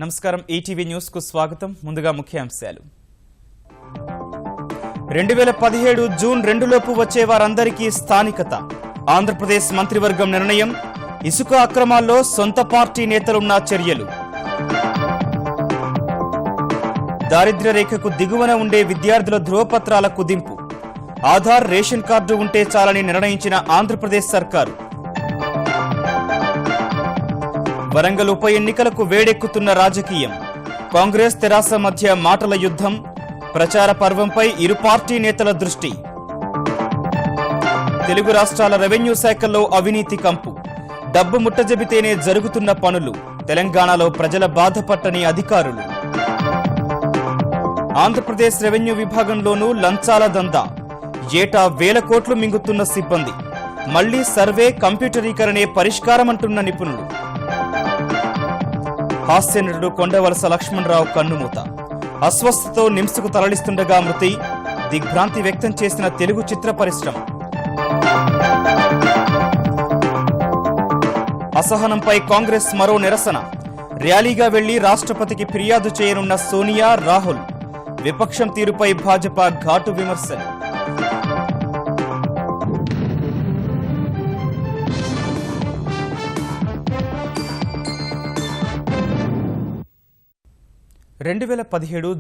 నమస్కారం ETV news కు స్వాగతం. ముందుగా ముఖ్యాంశాలు. 2017 జూన్ 2 లోపు వచ్చే వారందరికీ స్థానికత. ఆంధ్రప్రదేశ్ మంత్రివర్గం నిర్ణయం. ఇసుక అక్రమాల్లో సొంత పార్టీ నేతలున్న చర్యలు. దారిద్ర్య రేఖకు దిగువన ఉండే విద్యార్థుల ధ్రువపత్రాల కుదింపు. ఆధార్ రేషన్ కార్డు ఉంటే చాలని నిర్ణయించిన ఆంధ్రప్రదేశ్ సర్కారు. వరంగల్ ఉప ఎన్నికలకు వేడెక్కుతున్న రాజకీయం. కాంగ్రెస్ తెరాస మధ్య మాటల యుద్ధం. ప్రచార పర్వంపై ఇరు పార్టీ నేతల దృష్టి. తెలుగు రాష్ట్రాల రెవెన్యూ శాఖల్లో అవినీతి కంపు. డబ్బు ముట్టజెబితేనే జరుగుతున్న పనులు. తెలంగాణలో ప్రజల బాధపట్టని అధికారులు. ఆంధ్రప్రదేశ్ రెవెన్యూ విభాగంలోనూ లంచాల దందా. ఏటా 1000 కోట్లు మింగుతున్న సిబ్బంది. మళ్లీ సర్వే కంప్యూటరీకరణే పరిష్కారమంటున్న నిపుణులు. హాస్య నటుడు కొండవలస లక్ష్మణరావు కన్నుమూత. అస్వస్థతో నిమ్స్కు తరలిస్తుండగా మృతి. దిగ్భ్రాంతి వ్యక్తం చేసిన తెలుగు చిత్ర పరిశ్రమ. అసహనంపై కాంగ్రెస్ మరో నిరసన. ర్యాలీగా వెళ్లి రాష్ట్రపతికి ఫిర్యాదు చేయనున్న సోనియా, రాహుల్. విపక్షం తీరుపై భాజపా ఘాటు విమర్శలు.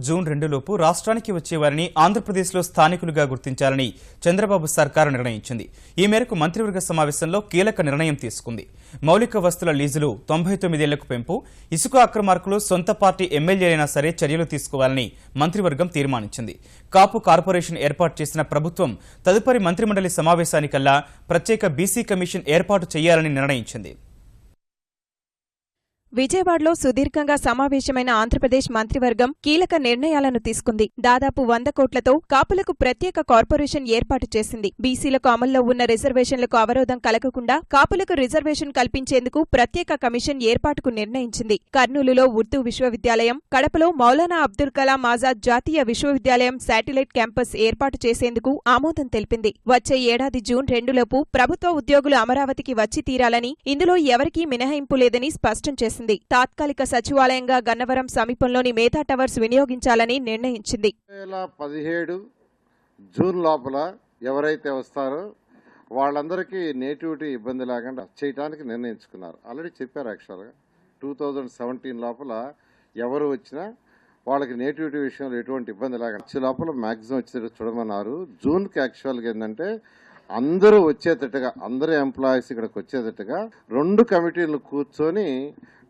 జూన్ 2 లోపు రాష్ట్రానికి వచ్చేవారిని ఆంధ్రప్రదేశ్లో స్థానికులుగా గుర్తించాలని చంద్రబాబు సర్కారు నిర్ణయించింది. ఈ మేరకు మంత్రివర్గ సమావేశంలో కీలక నిర్ణయం తీసుకుంది. మౌలిక వస్తుల లీజులు 99 ఏళ్లకు పెంపు. ఇసుక అక్రమార్కులు సొంత పార్టీ ఎమ్మెల్యేలైనా సరే చర్యలు తీసుకోవాలని మంత్రివర్గం తీర్మానించింది. కాపు కార్పొరేషన్ ఏర్పాటు చేసిన ప్రభుత్వం తదుపరి మంత్రిమండలి సమావేశానికల్లా ప్రత్యేక బీసీ కమిషన్ ఏర్పాటు చేయాలని నిర్ణయించింది. విజయవాడలో సుదీర్ఘంగా సమావేశమైన ఆంధ్రప్రదేశ్ మంత్రివర్గం కీలక నిర్ణయాలను తీసుకుంది. దాదాపు 100 కోట్లతో కాపులకు ప్రత్యేక కార్పొరేషన్ ఏర్పాటు చేసింది. బీసీలకు అమల్లో ఉన్న రిజర్వేషన్లకు అవరోధం కలగకుండా కాపులకు రిజర్వేషన్ కల్పించేందుకు ప్రత్యేక కమిషన్ ఏర్పాటుకు నిర్ణయించింది. కర్నూలులో ఉర్దూ విశ్వవిద్యాలయం, కడపలో మౌలానా అబ్దుల్ కలాం ఆజాద్ జాతీయ విశ్వవిద్యాలయం శాటిలైట్ క్యాంపస్ ఏర్పాటు చేసేందుకు ఆమోదం తెలిపింది. వచ్చే ఏడాది జూన్ 2 లోపు ప్రభుత్వ ఉద్యోగులు అమరావతికి వచ్చి తీరాలని, ఇందులో ఎవరికీ మినహాయింపు లేదని స్పష్టం చేసింది. తాత్కాలిక సచివాలయంగా గన్నవరం సమీపంలోని మేధా టవర్స్ వినియోగించాలని నిర్ణయించింది. 2017 జూన్ లోపల ఎవరైతే వస్తారో వాళ్ళందరికీ నేటివిటీ ఇబ్బంది లేకుండా చేయడానికి నిర్ణయించుకున్నారు. ఆల్రెడీ చెప్పారు. యాక్చువల్గా 2017 లోపల ఎవరు వచ్చినా వాళ్ళకి నేటివిటీ విషయంలో ఎటువంటి ఇబ్బంది లేకుండా వచ్చే లోపల మ్యాక్సిమం వచ్చేటట్టు చూడమన్నారు. జూన్కి యాక్చువల్గా ఏంటంటే అందరూ వచ్చేటట్టుగా, అందరూ ఎంప్లాయీస్ ఇక్కడికి వచ్చేటట్టుగా 2 కమిటీలను కూర్చొని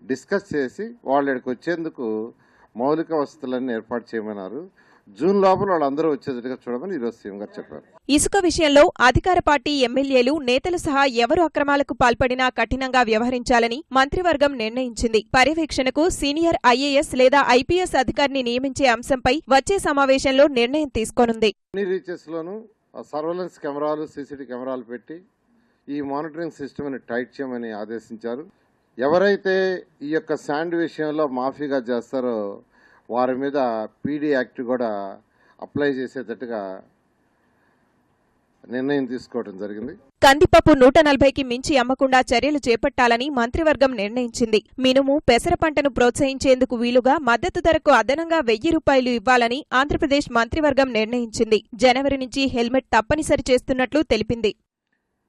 డిస్కస్ చేసి వాళ్ళు ఇక్కడికి వచ్చేందుకు మౌలిక వసతులన్నీ ఏర్పాటు చేయమన్నారు. జూన్ లోపల వాళ్ళందరూ వచ్చేటట్టుగా చూడమని ఈరోజు సీఎం గారు చెప్పారు. ఇసుక విషయంలో అధికార పార్టీ ఎమ్మెల్యేలు, నేతలు సహా ఎవరు అక్రమాలకు పాల్పడినా కఠినంగా వ్యవహరించాలని మంత్రివర్గం నిర్ణయించింది. పర్యవేక్షణకు సీనియర్ ఐఏఎస్ లేదా ఐపీఎస్ అధికారిని నియమించే అంశంపై వచ్చే సమావేశంలో నిర్ణయం తీసుకోనుంది. అన్ని రీచెస్ లోనూ సర్వేలెన్స్ కెమెరాలు, సీసీటీవీ కెమెరాలు పెట్టి ఈ మానిటరింగ్ సిస్టమ్ని టైట్ చేయమని ఆదేశించారు. ఎవరైతే ఈ యొక్క శాండ్ విషయంలో మాఫీగా చేస్తారో వారి మీద పీడీ యాక్ట్ కూడా అప్లై చేసేటట్టుగా నిర్ణయం తీసుకోవడం జరిగింది. కందిపప్పు 140కి మించి అమ్మకుండా చర్యలు చేపట్టాలని మంత్రివర్గం నిర్ణయించింది. మినుము, పెసర పంటను ప్రోత్సహించేందుకు వీలుగా మద్దతు ధరకు అదనంగా 1000 రూపాయలు ఇవ్వాలని ఆంధ్రప్రదేశ్ మంత్రివర్గం నిర్ణయించింది. జనవరి నుంచి హెల్మెట్ తప్పనిసరి చేస్తున్నట్లు తెలిపింది.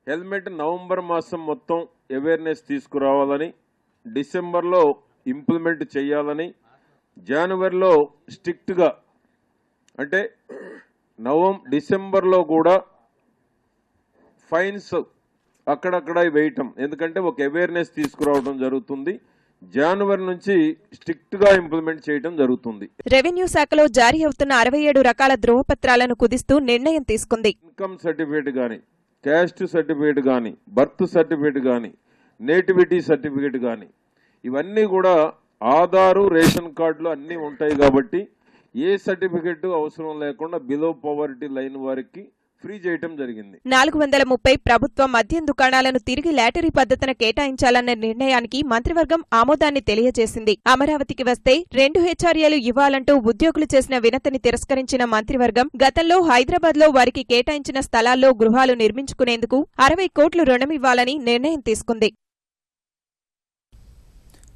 హెల్మెట్ నవంబర్ మాసం మొత్తం అవేర్నెస్ తీసుకురావాలని, డిసెంబర్లో ఇంప్లిమెంట్ చేయాలని, జనవరిలో స్ట్రిక్ట్గా అంటే డిసెంబర్లో కూడా ఫైన్స్ అక్కడక్కడ వేయటం, ఎందుకంటే ఒక అవేర్నెస్ తీసుకురావడం జరుగుతుంది. జనవరి నుంచి స్ట్రిక్ట్ గా ఇంప్లిమెంట్ చేయడం జరుగుతుంది. రెవెన్యూ శాఖలో జారీ అవుతున్న 67 రకాల ధ్రువపత్రాలను కుదిస్తూ నిర్ణయం తీసుకుంది. ఇన్కమ్ సర్టిఫికేట్ గాని, క్యాస్ట్ సర్టిఫికేట్ గాని, బర్త్ సర్టిఫికేట్ గాని, నేటివిటీ సర్టిఫికేట్ గాని, ఇవన్నీ కూడా ఆధారు, రేషన్ కార్డులు అన్నీ ఉంటాయి కాబట్టి ఏ సర్టిఫికేట్ అవసరం లేకుండా బిలో పవర్టీ లైన్ వారికి ఫ్రీ చేయటం జరిగింది. 430 ప్రభుత్వ మద్యం దుకాణాలను తిరిగి లాటరీ పద్ధతిన కేటాయించాలన్న నిర్ణయానికి మంత్రివర్గం ఆమోదాన్ని తెలియజేసింది. అమరావతికి వస్తే 2 హెచ్ఆర్ఏలు ఇవ్వాలంటూ ఉద్యోగులు చేసిన వినతిని తిరస్కరించిన మంత్రివర్గం గతంలో హైదరాబాద్ లో వారికి కేటాయించిన స్థలాల్లో గృహాలు నిర్మించుకునేందుకు 60 కోట్లు రుణమివ్వాలని నిర్ణయం తీసుకుంది.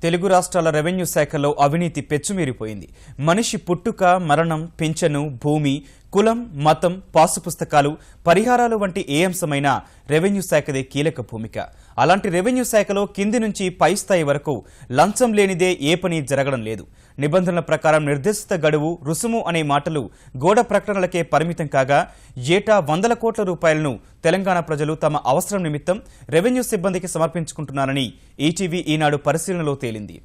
తెలుగు రాష్ట్రాల రెవెన్యూ శాఖలో అవినీతి పెచ్చుమీరిపోయింది. మనిషి పుట్టుక, మరణం, పింఛను, భూమి, కులం, మతం, పాసు పుస్తకాలు, పరిహారాలు వంటి ఏ అంశమైనా రెవెన్యూ శాఖదే కీలక భూమిక. అలాంటి రెవెన్యూ శాఖలో కింది నుంచి పై స్థాయి వరకు లంచం లేనిదే ఏ పని జరగడం లేదు. నిబంధనల ప్రకారం నిర్దేశిత గడువు, రుసుము అనే మాటలు గోడ ప్రకటనలకే పరిమితం కాగా ఏటా 100 కోట్ల రూపాయలను తెలంగాణ ప్రజలు తమ అవసరం నిమిత్తం రెవెన్యూ సిబ్బందికి సమర్పించుకుంటున్నారని ఈటీవీ ఈనాడు పరిశీలనలో తేలింది.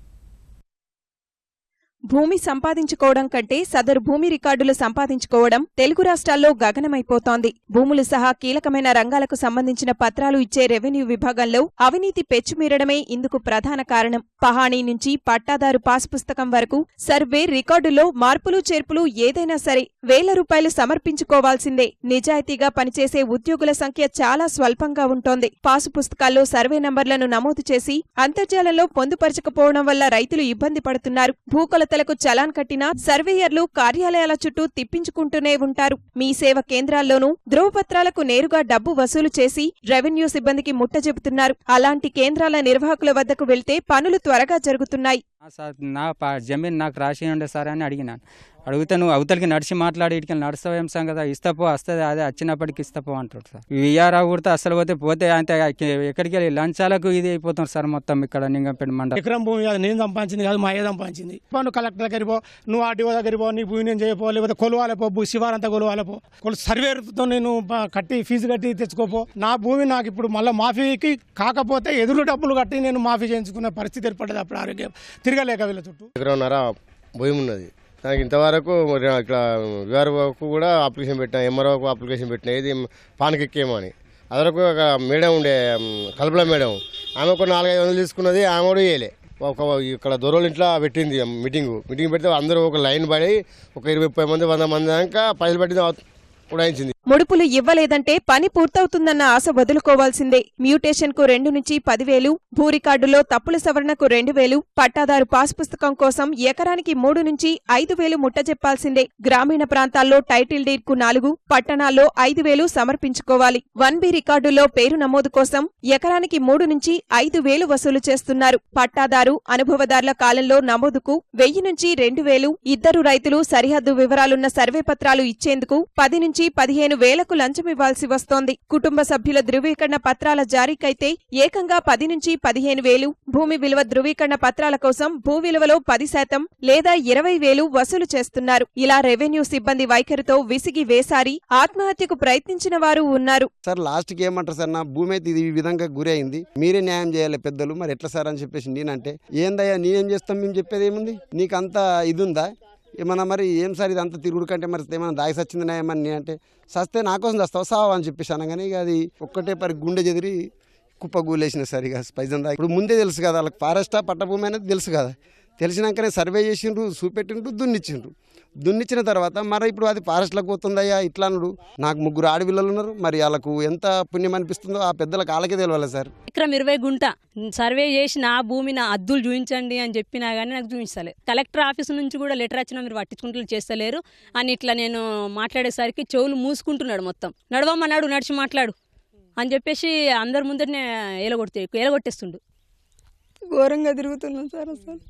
భూమి సంపాదించుకోవడం కంటే సదరు భూమి రికార్డులు సంపాదించుకోవడం తెలుగు రాష్ట్రాల్లో గగనమైపోతోంది. భూములు సహా కీలకమైన రంగాలకు సంబంధించిన పత్రాలు ఇచ్చే రెవెన్యూ విభాగంలో అవినీతి పెచ్చుమీరడమే ఇందుకు ప్రధాన కారణం. పహాణీ నుంచి పట్టాదారు పాస్ పుస్తకం వరకు సర్వే, రికార్డుల్లో మార్పులు చేర్పులు ఏదైనా సరే వేల రూపాయలు సమర్పించుకోవాల్సిందే. నిజాయితీగా పనిచేసే ఉద్యోగుల సంఖ్య చాలా స్వల్పంగా ఉంటోంది. పాసు పుస్తకాల్లో సర్వే నంబర్లను నమోదు చేసి అంతర్జాలంలో పొందుపరచకపోవడం వల్ల రైతులు ఇబ్బంది పడుతున్నారు. భూకొలతలకు చలాన్ కట్టినా సర్వేయర్లు కార్యాలయాల చుట్టూ తిప్పించుకుంటూనే ఉంటారు. మీ సేవ కేంద్రాల్లోనూ ధ్రువపత్రాలకు నేరుగా డబ్బు వసూలు చేసి రెవెన్యూ సిబ్బందికి ముట్టజెబుతున్నారు. అలాంటి కేంద్రాల నిర్వాహకుల వద్దకు వెళ్తే పనులు త్వరగా జరుగుతున్నాయి. నా జమీన్ నాకు రాసి ఉండే సార్ అని అడిగినాను. అడిగితే నువ్వు అవతలికి నడిచి మాట్లాడి ఇటుకలు నడుస్తావేం సంగతి, ఇస్తాపో వస్తుంది, అదే వచ్చినప్పటికి ఇస్తాపో అంటాడు సార్. విఆర్ఆ కూడా అసలు పోతే అంతే ఎక్కడికి వెళ్ళి లంచాలకు ఇది అయిపోతుంది సార్. మొత్తం ఇక్కడ నింగంపేట మండలం ఎకరం భూమి అది నేను సంపాదించింది కాదు, మా ఏ సంపాదించింది. నువ్వు కలెక్టర్ దగ్గర పో, నువ్వు ఆర్టీఓ దగ్గర పో, నీ భూమి నేను చేయపో, లేకపోతే కొలువాలపో, శివారంతా కొలువాలపో, సర్వేతో నేను కట్టి ఫీజు కట్టి తెచ్చుకోపో. నా భూమి నాకు ఇప్పుడు మళ్ళీ మాఫీకి కాకపోతే ఎదురు డబ్బులు కట్టి నేను మాఫీ చేయించుకునే పరిస్థితి ఏర్పడ్డది. అప్పుడు ఆరోగ్యం తిరగలేక వీళ్ళ చుట్టూ. ఎకరన్నర భూమి ఉన్నది నాకు. ఇంతవరకు ఇక్కడ విఆర్ఓకు కూడా అప్లికేషన్ పెట్టినా, ఎంఆర్ఓకు అప్లికేషన్ పెట్టినా, ఏది పానకెక్కేమో అని. అదరకు ఒక మేడం ఉండే కల్పల మేడం, ఆమె ఒక 400-500 తీసుకున్నది, ఆమె కూడా వేయలే. ఇక్కడ దొరలు ఇంట్లో పెట్టింది మీటింగ్ పెడితే అందరూ ఒక లైన్ పడి ఒక 20-30 మంది 100 మంది దాకా పైసలు పెట్టింది ఉడాయించింది. ముడుపులు ఇవ్వలేదంటే పని పూర్తవుతుందన్న ఆశ వదులుకోవాల్సిందే. మ్యూటేషన్ కు 2 నుంచి 10,000, భూ రికార్డులో తప్పుల సవరణకు 2,000, పట్టాదారు పాస్ పుస్తకం కోసం ఎకరానికి 3 నుంచి 5,000 ముట్టజెప్పాల్సిందే. గ్రామీణ ప్రాంతాల్లో టైటిల్ డీడ్ కు 4, పట్టణాల్లో 5,000 సమర్పించుకోవాలి. 1B రికార్డుల్లో పేరు నమోదు కోసం ఎకరానికి 3 నుంచి 5,000 వసూలు చేస్తున్నారు. పట్టాదారు, అనుభవదారుల కాలంలో నమోదుకు 1,000 నుంచి 2,000. ఇద్దరు రైతులు సరిహద్దు వివరాలున్న సర్వే పత్రాలు ఇచ్చేందుకు 10 నుంచి 15,000కు లంచమివ్వాల్సి వస్తోంది. కుటుంబ సభ్యుల ధృవీకరణ పత్రాల జారీకైతే ఏకంగా 10 నుంచి 15,000. భూమి విలువ ధృవీకరణ పత్రాల కోసం భూ విలువలో 10% లేదా 20,000 వసూలు చేస్తున్నారు. ఇలా రెవెన్యూ సిబ్బంది వైఖరితో విసిగి వేసారి ఆత్మహత్యకు ప్రయత్నించిన వారు ఉన్నారు. సార్ లాస్ట్కి ఏమంటారు సార్, నా భూమి అయితే ఇది ఈ విధంగా గురి అయింది, మీరే న్యాయం చేయాలి పెద్దలు, మరి ఎట్లా సార్ అని చెప్పేసి నేనంటే, ఏందయ్యా నేనేం చేస్తాం, మేము చెప్పేది ఏముంది, నీకు అంత ఇది ఉందా ఏమన్నా, మరి ఏం సార్ ఇది అంత తిరుగుడు కంటే మరి ఏమన్నా దాగి సచ్చిందినా ఏమని అంటే, సస్తే నా కోసం దస్తావు సావా అని చెప్పేసి అనగానే ఇక అది ఒక్కటే గుండె చెదిరి కుప్పగూలేసిన సార్. ఇక పైసలు ఇప్పుడు ముందే తెలుసు కదా వాళ్ళకి ఫారెస్టా పట్టభూమి అనేది తెలుసు కదా. తెలిసినాకనే సర్వే చేసిండ్రు, చూపెట్టిండ్రు, దున్నిచ్చిన తర్వాత మరి ఇప్పుడు అది ఫారెస్ట్లకు పోతుందయ్యా ఇట్లా అన్నాడు. నాకు 3 ఆడపిల్లలు ఉన్నారు, మరి వాళ్ళకు ఎంత పుణ్యం అనిపిస్తుందో ఆ పెద్దలకు వాళ్ళకే తెలియాలి సార్. ఎకరం 20 గుంట సర్వే చేసి నా భూమి నా అద్దులు చూపించండి అని చెప్పినా కానీ నాకు చూపించలేదు. కలెక్టర్ ఆఫీస్ నుంచి కూడా లెటర్ వచ్చినా మీరు పట్టించుకుంటూ చేస్తలేరు అని ఇట్లా నేను మాట్లాడేసరికి చెవులు మూసుకుంటున్నాడు. మొత్తం నడవమన్నాడు, నడిచి మాట్లాడు అని చెప్పేసి అందరి ముందరనే ఎలగొట్టేస్తుండు. ఘోరంగా తిరుగుతున్నాం సార్. అసలు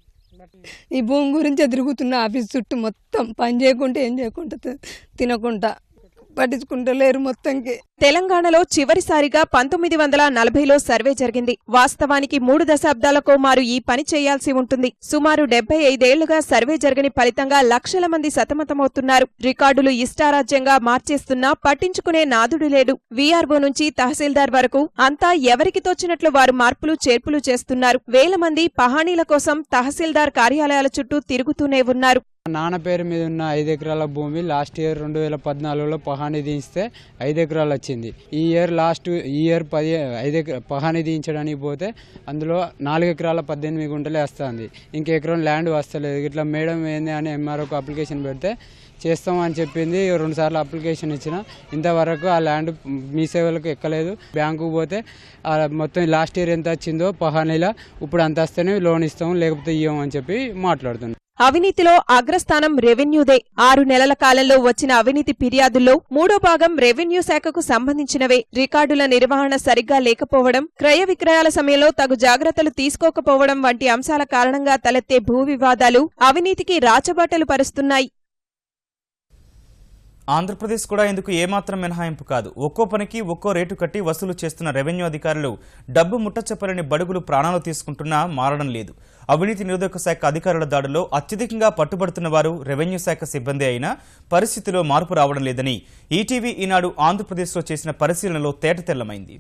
ఈ భూమి గురించే తిరుగుతున్నా, ఆఫీస్ చుట్టూ మొత్తం పని చేయకుండా ఏం చేయకుండా తినకుండా పట్టించుకుంటలేరు మొత్తంకి. తెలంగాణలో చివరిసారిగా 1940లో సర్వే జరిగింది. వాస్తవానికి 3 దశాబ్దాలకో మారు ఈ పని చేయాల్సి ఉంటుంది. సుమారు 75 ఏళ్లుగా సర్వే జరగని ఫలితంగా లక్షల మంది సతమతమవుతున్నారు. రికార్డులు ఇష్టారాజ్యంగా మార్చేస్తున్నా పట్టించుకునే నాదుడు లేడు. వీఆర్ఓ నుంచి తహసీల్దార్ వరకు అంతా ఎవరికి తోచినట్లు వారు మార్పులు చేర్పులు చేస్తున్నారు. వేల మంది పహాణీల కోసం తహసీల్దార్ కార్యాలయాల చుట్టూ తిరుగుతూనే ఉన్నారు. నాన్న పేరు మీద ఉన్న 5 ఎకరాల భూమి లాస్ట్ ఇయర్ 2014లో పహాణీ దించితే 5 ఎకరాలు వచ్చింది. ఈ ఇయర్ పహాణీ దించడానికి పోతే అందులో 4 ఎకరాల 18 గుంటలే వస్తుంది. ఇంక ఎకరం ల్యాండ్ వస్తలేదు. ఇట్లా మేడం ఏంది అని ఎంఆర్ఓకి అప్లికేషన్ పెడితే చేస్తామని చెప్పింది. 2 సార్లు అప్లికేషన్ ఇచ్చిన, ఇంతవరకు ఆ ల్యాండ్ మీ సేవలకు ఎక్కలేదు. బ్యాంకుకు పోతే మొత్తం లాస్ట్ ఇయర్ ఎంత వచ్చిందో పహానీలా ఇప్పుడు అంత వస్తేనే లోన్ ఇస్తాము, లేకపోతే ఇవ్వము అని చెప్పి మాట్లాడుతున్నాం. అవినీతిలో అగ్రస్థానం రెవెన్యూదే. 6 నెలల కాలంలో వచ్చిన అవినీతి ఫిర్యాదుల్లో 3వ భాగం రెవెన్యూ శాఖకు సంబంధించినవే. రికార్డుల నిర్వహణ సరిగ్గా లేకపోవడం, క్రయ విక్రయాల సమయంలో తగు జాగ్రత్తలు తీసుకోకపోవడం వంటి అంశాల కారణంగా తలెత్తే భూ వివాదాలు అవినీతికి రాచబాటలు పరుస్తున్నాయి. ఆంధ్రప్రదేశ్ కూడా ఇందుకు ఏమాత్రం మినహాయింపు కాదు. ఒక్కో పనికి ఒక్కో రేటు కట్టి వసూలు చేస్తున్న రెవెన్యూ అధికారులు డబ్బు ముట్టచెప్పలేని బడుగులు ప్రాణాలు తీసుకుంటున్నా మారడం లేదు. అవినీతి నిరోధక శాఖ అధికారుల దాడుల్లో అత్యధికంగా పట్టుబడుతున్న వారు రెవెన్యూ శాఖ సిబ్బంది అయినా పరిస్థితిలో మార్పు రావడం లేదని ఈటీవీ ఈనాడు ఆంధ్రప్రదేశ్లో చేసిన పరిశీలనలో తేటతెల్లమైంది.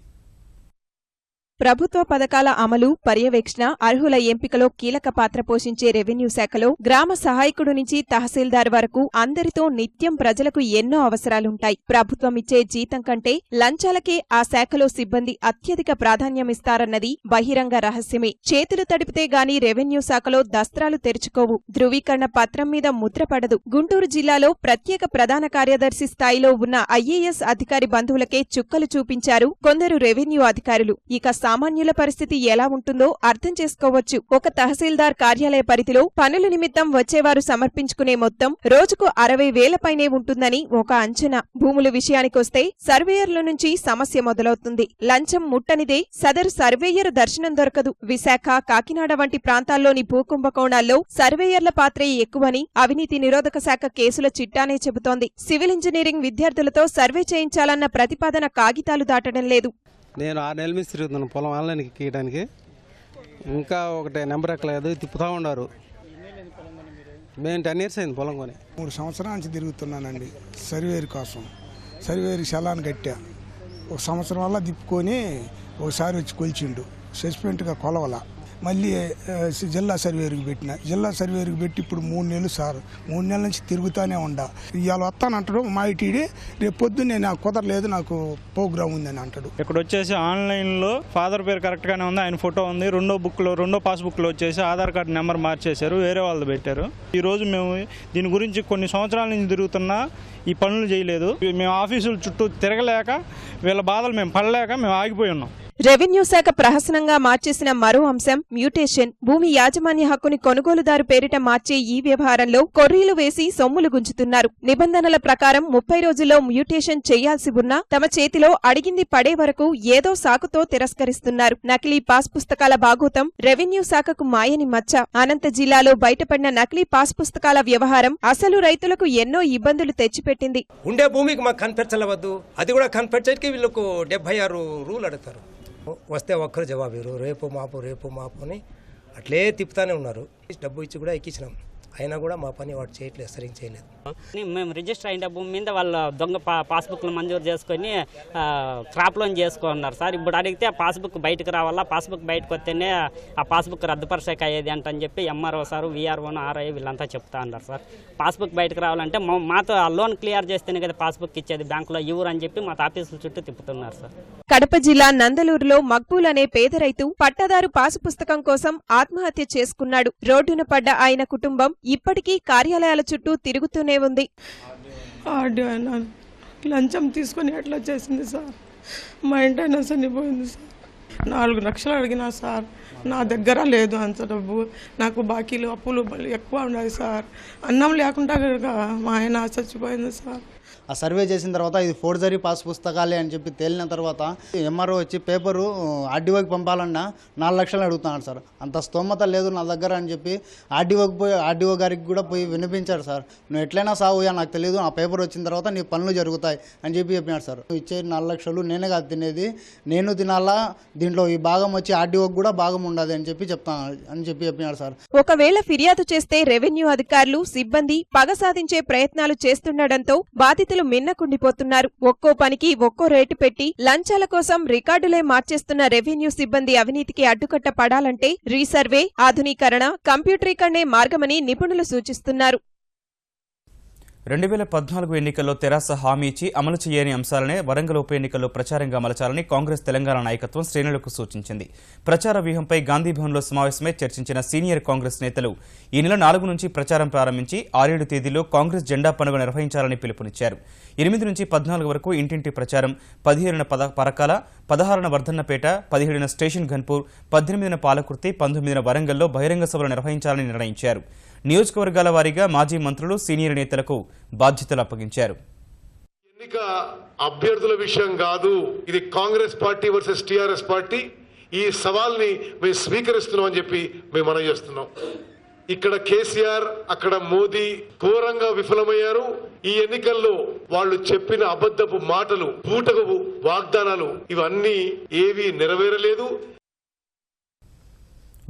ప్రభుత్వ పథకాల అమలు, పర్యవేక్షణ, అర్హుల ఎంపికలో కీలక పాత్ర పోషించే రెవెన్యూ శాఖలో గ్రామ సహాయకుడు నుంచి తహసీల్దార్ వరకు అందరితో నిత్యం ప్రజలకు ఎన్నో అవసరాలుంటాయి. ప్రభుత్వం ఇచ్చే జీతం కంటే లంచాలకే ఆ శాఖలో సిబ్బంది అత్యధిక ప్రాధాన్యమిస్తారన్నది బహిరంగ రహస్యమే. చేతులు తడిపితే గాని రెవెన్యూ శాఖలో దస్త్రాలు తెరుచుకోవు, ధృవీకరణ పత్రం మీద ముద్రపడదు. గుంటూరు జిల్లాలో ప్రత్యేక ప్రధాన కార్యదర్శి స్థాయిలో ఉన్న ఐఏఎస్ అధికారి బంధువులకే చుక్కలు చూపించారు కొందరు రెవెన్యూ అధికారులు. ఇక సామాన్యుల పరిస్థితి ఎలా ఉంటుందో అర్థం చేసుకోవచ్చు. ఒక తహసీల్దార్ కార్యాలయ పరిధిలో పనుల నిమిత్తం వచ్చేవారు సమర్పించుకునే మొత్తం రోజుకు 60,000 పైనే ఉంటుందని ఒక అంచనా. భూముల విషయానికొస్తే సర్వేయర్ల నుంచి సమస్య మొదలవుతుంది. లంచం ముట్టనిదే సదరు సర్వేయర్ దర్శనం దొరకదు. విశాఖ, కాకినాడ వంటి ప్రాంతాల్లోని భూకుంభకోణాల్లో సర్వేయర్ల పాత్రే ఎక్కువని అవినీతి నిరోధక శాఖ కేసుల చిట్టానే చెబుతోంది. సివిల్ ఇంజనీరింగ్ విద్యార్థులతో సర్వే చేయించాలన్న ప్రతిపాదన కాగితాలు దాటడం లేదు. నేను 6 నెలల నుంచి తిరుగుతున్నాను పొలం ఆన్లైన్కి ఎక్కడానికి. ఇంకా ఒకటే నెంబర్ ఎక్కలేదు, తిప్పుతూ ఉన్నారు. మేము 10 years అయింది పొలం కొని. 3 సంవత్సరాల నుంచి తిరుగుతున్నానండి సర్వేర్ కోసం. సర్వేర్ చలాన్ కట్టా, 1 సంవత్సరం వల్ల తిప్పుకొని ఒకసారి వచ్చి కొలిచిండు. సస్పెంట్గా కొలవల, మళ్ళీ జిల్లా సర్వేరుకి పెట్టిన. జిల్లా సర్వేరుకి పెట్టి ఇప్పుడు 3 నెలలు సార్. 3 నెలల నుంచి తిరుగుతూనే ఉండా. ఇవాళ వస్తానంటాడు మా ఐటీడీ, రేపు పొద్దున్నే నాకు కుదరలేదు, నాకు ప్రోగ్రామ్ ఉందని అంటాడు. ఇక్కడ వచ్చేసి ఆన్లైన్లో ఫాదర్ పేరు కరెక్ట్గానే ఉంది, ఆయన ఫోటో ఉంది. రెండో పాస్బుక్లో వచ్చేసి ఆధార్ కార్డు నెంబర్ మార్చేశారు, వేరే వాళ్ళు పెట్టారు. ఈరోజు మేము దీని గురించి కొన్ని సంవత్సరాల నుంచి తిరుగుతున్నా ఈ పనులు చేయలేదు. మేము ఆఫీసుల చుట్టూ తిరగలేక వీళ్ళ బాధలు మేము పడలేక మేము ఆగిపోయి ఉన్నాం. రెవెన్యూ శాఖ ప్రహసనంగా మార్చేసిన మరో అంశం మ్యూటేషన్. భూమి యాజమాన్య హక్కుని కొనుగోలుదారు పేరిట మార్చే ఈ వ్యవహారంలో కొర్రీలు వేసి సొమ్ములు గుంజుతున్నారు. నిబంధనల ప్రకారం 30 రోజుల్లో మ్యూటేషన్ చేయాల్సి ఉన్నా తమ చేతిలో అడిగింది పడే వరకు ఏదో సాకుతో తిరస్కరిస్తున్నారు. నకిలీ పాస్ పుస్తకాల బాగోతం రెవెన్యూ శాఖకు మాయని మచ్చ. అనంత జిల్లాలో బయటపడిన నకిలీ పాస్ పుస్తకాల వ్యవహారం అసలు రైతులకు ఎన్నో ఇబ్బందులు తెచ్చిపెట్టింది. ఉండే భూమికి మాకు కనిపించలవద్దు, అది కూడా కనిపించడానికి వీళ్ళకు 76 రూల్ అడుగుతారు. వస్తే ఒక్కరు జవాబు ఇవ్వరు, రేపు మాపు అని అట్లే తిప్పుతానే ఉన్నారు. డబ్బు ఇచ్చి కూడా ఎక్కించినాం, అయినా కూడా మా పని వాడు చేయట్లేదు, సరిగ్గా చేయలేదు. మేము రిజిస్టర్ అయిన భూమి మీద వాళ్ళ దొంగ పాస్బుక్లు మంజూరు చేసుకొని క్రాప్ లోన్ చేసుకున్నారు సార్. ఇప్పుడు అడిగితే ఆ పాస్బుక్ బయటకు రావాలా, పాస్బుక్ బయటకు వస్తేనే ఆ పాస్బుక్ రద్దుపరిచేక అయ్యేది అంటని చెప్పి ఎంఆర్ఓ సార్, వీఆర్ఓను, ఆర్ఐ వీళ్ళంతా చెప్తా ఉన్నారు సార్. పాస్బుక్ బయటకు రావాలంటే మాతో ఆ లోన్ క్లియర్ చేస్తేనే కదా పాస్బుక్ ఇచ్చేది, బ్యాంకులో ఇవ్వరు అని చెప్పి మా ఆఫీసుల చుట్టూ తిప్పుతున్నారు సార్. కడప జిల్లా నందలూరులో మక్బూల్ అనే పేద రైతు పట్టాదారు పాసు పుస్తకం కోసం ఆత్మహత్య చేసుకున్నాడు. రోడ్డున పడ్డ ఆయన కుటుంబం ఇప్పటికీ కార్యాలయాల చుట్టూ తిరుగుతూనే ఉంది. లంచం తీసుకొని ఎట్లా చేసింది సార్, మా ఇంటైనా చనిపోయింది సార్. 4 లక్షలు అడిగినా సార్, నా దగ్గర లేదు అంత డబ్బు. నాకు బాకీలు అప్పులు ఎక్కువ ఉన్నాయి సార్. అన్నం లేకుండా మా ఆయన చచ్చిపోయింది సార్. ఆ సర్వే చేసిన తర్వాత ఇది ఫోర్జరీ పాస్ పుస్తకాలే అని చెప్పి తేలిన తర్వాత ఎంఆర్ఓ వచ్చి పేపరు ఆర్డీఓకి పంపాలన్నా 4 లక్షలు అడుగుతున్నాడు సార్. అంత స్తోమత లేదు నా దగ్గర అని చెప్పి ఆర్డీఓ గారికి కూడా పోయి వినిపించారు సార్. నువ్వు ఎట్లయినా సాగుయా, నాకు తెలియదు, ఆ పేపర్ వచ్చిన తర్వాత నీ పనులు జరుగుతాయి అని చెప్పి చెప్పినాడు సార్. ఇచ్చే 4 లక్షలు నేనే కాదు తినేది, నేను తినాలా, దీంట్లో ఈ భాగం వచ్చి ఆర్డీఓకి కూడా భాగం ఉండదు అని చెప్పి చెప్పినాడు సార్. ఒకవేళ ఫిర్యాదు చేస్తే రెవెన్యూ అధికారులు, సిబ్బంది పగ సాధించే ప్రయత్నాలు చేస్తుండటంతో బాధితులు మిన్నకుండిపోతున్నారు. ఒక్కో పనికి ఒక్కో రేటు పెట్టి లంచాల కోసం రికార్డులే మార్చేస్తున్న రెవెన్యూ సిబ్బంది అవినీతికి అడ్డుకట్ట పడాలంటే రీసర్వే, ఆధునీకరణ, కంప్యూటరీకరణే మార్గమని నిపుణులు సూచిస్తున్నారు. 2014 ఎన్నికల్లో తెరాస హామీ ఇచ్చి అమలు చేయని అంశాలనే వరంగల్ ఉప ఎన్నికల్లో ప్రచారంగా మలచాలని కాంగ్రెస్ తెలంగాణ నాయకత్వం శ్రేణులకు సూచించింది. ప్రచార వ్యూహంపై గాంధీభవన్లో సమావేశమై చర్చించిన సీనియర్ కాంగ్రెస్ నేతలు ఈ నెల 4 నుంచి ప్రచారం ప్రారంభించి 6-7 తేదీల్లో కాంగ్రెస్ జెండా పండుగ నిర్వహించాలని పిలుపునిచ్చారు. 8 నుంచి 14 వరకు ఇంటింటి ప్రచారం, 17న పరకాల, 16న వర్ధన్నపేట, 17న స్టేషన్ ఘన్పూర్, 18న పాలకుర్తి, 19న వరంగల్లో బహిరంగ సభలు నిర్వహించాలని నిర్ణయించారు. నియోజకవర్గాల వారీగా మాజీ మంత్రులు సీనియర్ నేతలకు బాధ్యతలు అప్పగించారు. ఎన్నిక అభ్యర్థుల విషయం కాదు, ఇది Congress party versus TRS party. ఈ సవాల్ని మేము స్వీకరిస్తున్నాం అని చెప్పి మేము మనం చేస్తున్నాం. ఇక్కడ కేసీఆర్, అక్కడ మోదీ ఘోరంగా విఫలమయ్యారు. ఈ ఎన్నికల్లో వాళ్ళు చెప్పిన అబద్ధపు మాటలు, బూటకపు వాగ్దానాలు ఇవన్నీ ఏవీ నెరవేరలేదు.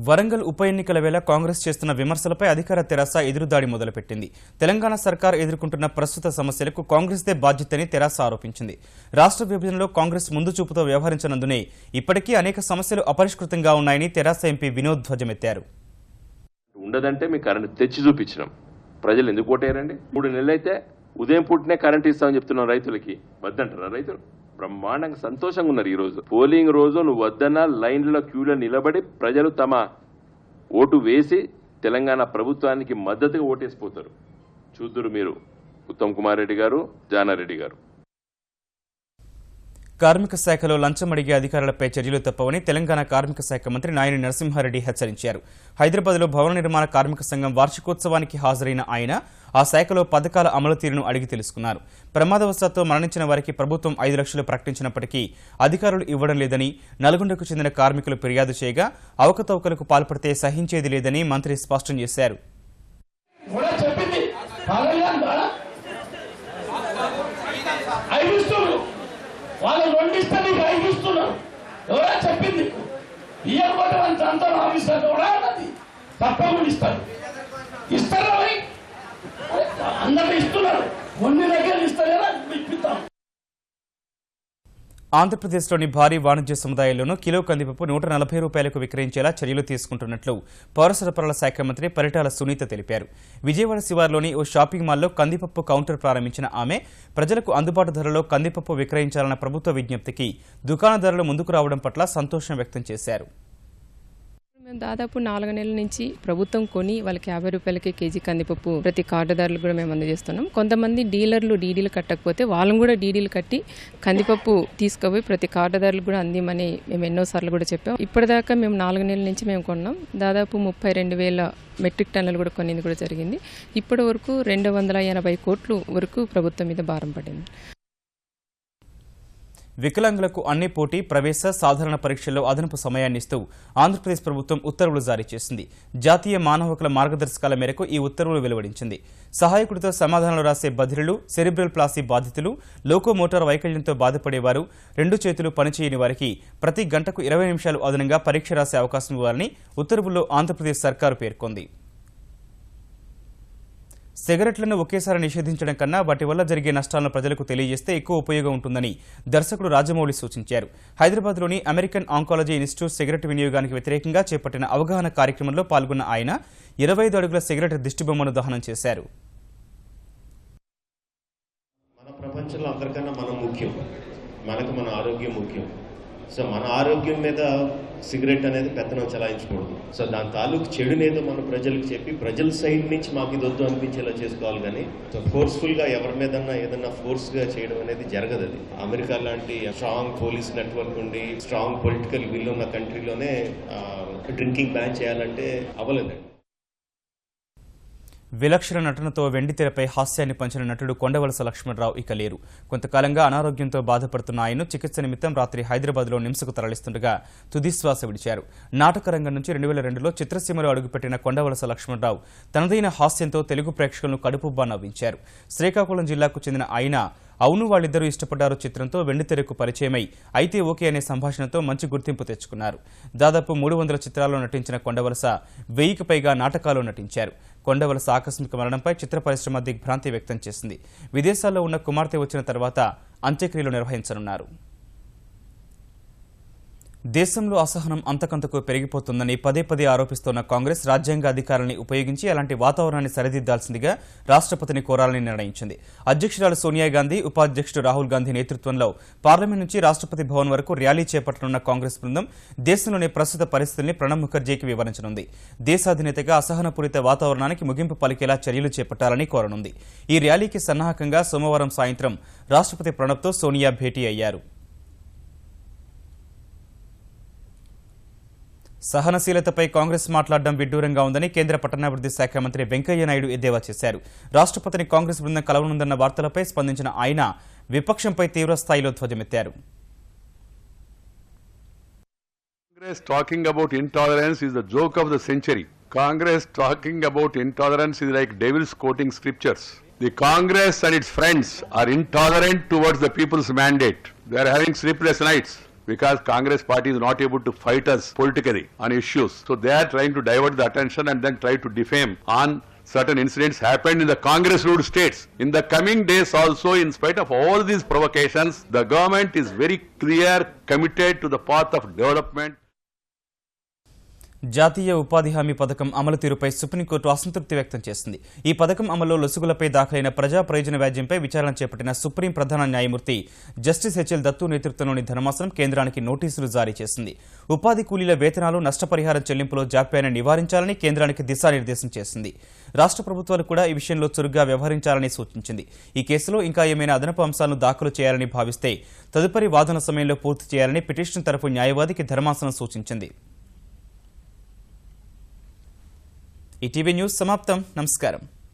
వరంగల్ ఉప ఎన్నికల వేళ కాంగ్రెస్ చేస్తున్న విమర్శలపై అధికార తెరాస ఎదురుదాడి మొదలుపెట్టింది. తెలంగాణ సర్కార్ ఎదుర్కొంటున్న ప్రస్తుత సమస్యలకు కాంగ్రెస్దే బాధ్యతని తెరాస ఆరోపించింది. రాష్ట్ర విభజనలో కాంగ్రెస్ ముందు చూపుతో వ్యవహరించనందునే ఇప్పటికీ అనేక సమస్యలు అపరిష్కృతంగా ఉన్నాయని తెరాస ఎంపీ వినోద్ ధ్వజమెత్తారు. ఉండదంటే మీ కరెంట్ తెచ్చి చూపించినాం. ప్రజలు ఎందుకు ఓటేయారండి? 3 నెలలైతే ఉదయం పూటనే కరెంట్ ఇస్తామని చెప్తున్నాం. రైతులకి వద్దంటారా? రైతులు బ్రహ్మాండంగా సంతోషంగా ఉన్నారు. ఈ రోజు పోలింగ్ రోజు నువ్వు వద్దన్న లైన్లో క్యూలో నిలబడి ప్రజలు తమ ఓటు వేసి తెలంగాణ ప్రభుత్వానికి మద్దతుగా ఓటేసిపోతారు. చూద్దురు మీరు ఉత్తమ్ కుమార్ రెడ్డి గారు, జానారెడ్డి గారు. కార్మిక శాఖలో లంచం అడిగే అధికారులపై చర్యలు తప్పవని తెలంగాణ కార్మిక శాఖ మంత్రి నాయని నరసింహారెడ్డి హెచ్చరించారు. హైదరాబాద్లో భవన నిర్మాణ కార్మిక సంఘం వార్షికోత్సవానికి హాజరైన ఆయన ఆ శాఖలో పథకాల అమలు తీరును అడిగి తెలుసుకున్నారు. ప్రమాదవశాత్తు మరణించిన వారికి ప్రభుత్వం 5 లక్షలు ప్రకటించినప్పటికీ అధికారులు ఇవ్వడం లేదని, నల్గొండకు చెందిన కార్మికులు ఫిర్యాదు చేయగా అవకతవకలకు పాల్పడితే సహించేది లేదని మంత్రి స్పష్టం చేశారు. వాళ్ళు 2 ఇస్తే నీకు 5 ఇస్తున్నారు. ఎవరా చెప్పింది? ఇవ్వకపోతే వాళ్ళ ప్రాంతం ఆఫీసర్ కూడా అది తప్పకుండా ఇస్తారు. ఇస్తారా? అందరూ ఇస్తున్నారు. కొన్ని దగ్గర ఇస్తారా? ఇప్పిస్తాం. ఆంధ్రప్రదేశ్లోని భారీ వాణిజ్య సముదాయాల్లోనూ కిలో కందిపప్పు 140 రూపాయలకు విక్రయించేలా చర్యలు తీసుకుంటున్నట్లు పౌర సరఫరాల శాఖ మంత్రి పరిటాల సునీత తెలిపారు. విజయవాడ శివార్లోని ఓ షాపింగ్ మాల్లో కందిపప్పు కౌంటర్ ప్రారంభించిన ఆమె ప్రజలకు అందుబాటు ధరలో కందిపప్పు విక్రయించాలన్న ప్రభుత్వ విజ్ఞప్తికి దుకాణదారులు ముందుకు రావడం పట్ల సంతోషం వ్యక్తం చేశారు. మేము దాదాపు 4 నెలల నుంచి ప్రభుత్వం కొని వాళ్ళకి 50 రూపాయలకి కేజీ కందిపప్పు ప్రతి కార్డుదారులు కూడా మేము అందజేస్తున్నాం. కొంతమంది డీలర్లు డీడీలు కట్టకపోతే వాళ్ళని కూడా డీడీలు కట్టి కందిపప్పు తీసుకుపోయి ప్రతి కార్డుదారులకు కూడా అందిమని మేము ఎన్నోసార్లు కూడా చెప్పాం. ఇప్పటిదాకా మేము 4 నెలల నుంచి మేము కొన్నాం. దాదాపు 32,000 మెట్రిక్ టన్నులు కూడా కొనేది కూడా జరిగింది. ఇప్పటి వరకు 280 కోట్ల వరకు ప్రభుత్వం మీద భారం పడింది. వికలాంగులకు అన్ని పోటీ, ప్రవేశ, సాధారణ పరీక్షల్లో అదనపు సమయాన్ని ఇస్తూ ఆంధ్రప్రదేశ్ ప్రభుత్వం ఉత్తర్వులు జారీ చేసింది. జాతీయ మానవ హక్కుల మార్గదర్శకాల మేరకు ఈ ఉత్తర్వులు వెలువడించింది. సహాయకుడితో సమాధానాలు రాసే బధిరులు, సెరిబ్రల్ ప్లాసీ బాధితులు, లోకోమోటార్ వైకల్యంతో బాధపడేవారు, 2 చేతులు పనిచేయని వారికి ప్రతి గంటకు 20 నిమిషాలు అదనంగా పరీక్ష రాసే అవకాశం ఇవ్వాలని ఉత్తర్వుల్లో ఆంధ్రప్రదేశ్ సర్కారు పేర్కొంది. సిగరెట్లను ఒకేసారి నిషేధించడం కన్నా వాటి వల్ల జరిగే నష్టాలను ప్రజలకు తెలియజేస్తే ఎక్కువ ఉపయోగం ఉంటుందని దర్శకుడు రాజమౌళి సూచించారు. హైదరాబాద్లోని అమెరికన్ ఆంకాలజీ ఇన్స్టిట్యూట్ సిగరెట్ వినియోగానికి వ్యతిరేకంగా చేపట్టిన అవగాహన కార్యక్రమంలో పాల్గొన్న ఆయన 25 అడుగుల సిగరెట్ దిష్టిబొమ్మను దహనం చేశారు. మన ప్రపంచంలో అందరికన్నా మనం ముఖ్యం, మనకు మన ఆరోగ్యం ముఖ్యం. సో మన ఆరోగ్యం మీద సిగరెట్ అనేది పెత్తనం చలాయించకూడదు. సో దాని తాలూకు చెడునేదో మన ప్రజలకు చెప్పి ప్రజల సైడ్ నుంచి మాకు ఇది వద్దు అనిపించేలా చేసుకోవాలి. కానీ సో ఫోర్స్ఫుల్గా ఎవరి మీదన్నా ఏదన్నా ఫోర్స్గా చేయడం అనేది జరగదు. అది అమెరికా లాంటి స్ట్రాంగ్ పోలీస్ నెట్వర్క్ ఉండి స్ట్రాంగ్ పొలిటికల్ విల్ ఉన్న కంట్రీలోనే డ్రింకింగ్ బ్యాన్ చేయాలంటే అవ్వలేదండి. విలక్షణ నటనతో వెండితెరపై హాస్యాన్ని పంచిన నటుడు కొండవలస లక్ష్మణరావు ఇక లేరు. కొంతకాలంగా అనారోగ్యంతో బాధపడుతున్న ఆయన్ను చికిత్స నిమిత్తం రాత్రి హైదరాబాద్లో నిమ్స్కు తరలిస్తుండగా తుదిశ్వాస విడిచారు. నాటక రంగం నుంచి 2002లో చిత్రసీమలో అడుగుపెట్టిన కొండవలస లక్ష్మణరావు తనదైన హాస్యంతో తెలుగు ప్రేక్షకులను కడుపుబ్బా నవ్వించారు. శ్రీకాకుళం జిల్లాకు చెందిన ఆయన అవును వాళ్ళిద్దరూ ఇష్టపడ్డారు చిత్రంతో వెండితెరకు పరిచయమై అయితే ఓకే అనే సంభాషణతో మంచి గుర్తింపు తెచ్చుకున్నారు. దాదాపు 300 చిత్రాల్లో నటించిన కొండవలస 1000కి పైగా నాటకాల్లో నటించారు. కొండవలస ఆకస్మిక మరణంపై చిత్ర పరిశ్రమ దిగ్భ్రాంతి వ్యక్తం చేసింది. విదేశాల్లో ఉన్న కుమార్తె వచ్చిన తర్వాత అంత్యక్రియలు నిర్వహించనున్నారు. దేశంలో అసహనం అంతకంతకు పెరిగిపోతుందని పదే ఆరోపిస్తోన్న కాంగ్రెస్ రాజ్యాంగ అధికారాన్ని ఉపయోగించి అలాంటి వాతావరణాన్ని సరిదిద్దాల్సిందిగా రాష్ట్రపతిని కోరాలని నిర్ణయించింది. అధ్యక్షురాలు సోనియా గాంధీ, ఉపాధ్యక్షుడు రాహుల్ గాంధీ నేతృత్వంలో పార్లమెంట్ నుంచి రాష్ట్రపతి భవన్ వరకు ర్యాలీ చేపట్టనున్న కాంగ్రెస్ బృందం దేశంలోని ప్రస్తుత పరిస్థితుల్ని ప్రణబ్ ముఖర్జీకి వివరించనుంది. దేశాధినేతగా అసహనపూరిత వాతావరణానికి ముగింపు పలికేలా చర్యలు చేపట్టాలని కోరనుంది. ఈ ర్యాలీకి సన్నాహకంగా సోమవారం సాయంత్రం రాష్ట్రపతి ప్రణబ్తో సోనియా భేటీ అయ్యారు. సహనశీలతపై కాంగ్రెస్ మాట్లాడడం విడ్డూరంగా ఉందని కేంద్ర పట్టణాభివృద్ధి శాఖ మంత్రి వెంకయ్య నాయుడు ఎద్దేవా చేశారు. రాష్ట్రపతిని కాంగ్రెస్ బృందం కలవనుందన్న వార్తలపై స్పందించిన ఆయన విపక్షంపై తీవ్రస్థాయిలో ధ్వజమెత్తారు. Congress talking about intolerance is the joke of the century. Congress talking about intolerance is like devils quoting scriptures. The Congress and its friends are intolerant towards the people's mandate. They are having sleepless nights because Congress party is not able to fight us politically on issues. So they are trying to divert the attention and then try to defame on certain incidents happened in the Congress-ruled states. In the coming days also, in spite of all these provocations, the government is very clear, committed to the path of development. జాతీయ ఉపాధి హామీ పథకం అమలు తీరుపై supreme court అసంతృప్తి వ్యక్తం చేసింది. ఈ పథకం అమల్లో లొసుగులపై దాఖలైన ప్రజా ప్రయోజన వ్యాజ్యంపై విచారణ చేపట్టిన సుప్రీం ప్రధాన న్యాయమూర్తి జస్టిస్ హెచ్ఎల్ దత్తు నేతృత్వంలోని ధర్మాసనం కేంద్రానికి నోటీసులు జారీ చేసింది. ఉపాధి కూలీల వేతనాలు నష్టపరిహారం చెల్లింపులో జాప్యాన్ని నివారించాలని కేంద్రానికి దిశానిర్దేశం చేసింది. రాష్ట్ర ప్రభుత్వాలు కూడా ఈ విషయంలో చురుగ్గా వ్యవహరించాలని సూచించింది. ఈ కేసులో ఇంకా ఏమైనా అదనపు అంశాలను దాఖలు చేయాలని భావిస్తే తదుపరి వాదన సమయంలో పూర్తి చేయాలని పిటిషన్ తరఫు న్యాయవాదికి ధర్మాసనం సూచించింది. ఈటీవీ న్యూస్ సమాప్తం. నమస్కారం.